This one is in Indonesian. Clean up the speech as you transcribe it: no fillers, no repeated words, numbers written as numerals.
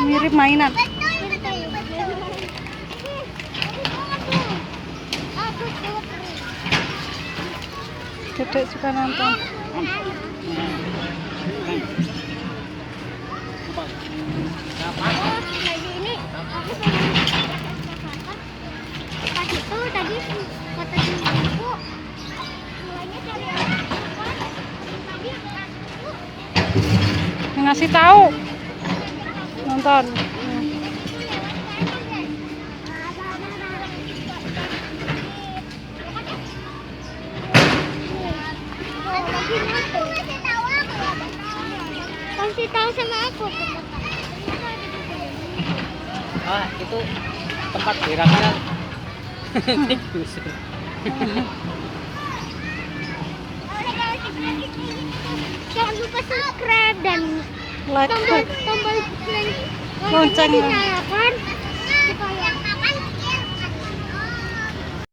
Mirip mainan. Dedek suka nonton. Ini aku tadi tuh tadi kata ibu mulainya cari Ngasih tahu. Nonton. Kasih tahu sama aku. Ah, itu tempat beraknya tikus. Jangan lupa subscribe dan Like. tombol Lonceng. dinyalakan supaya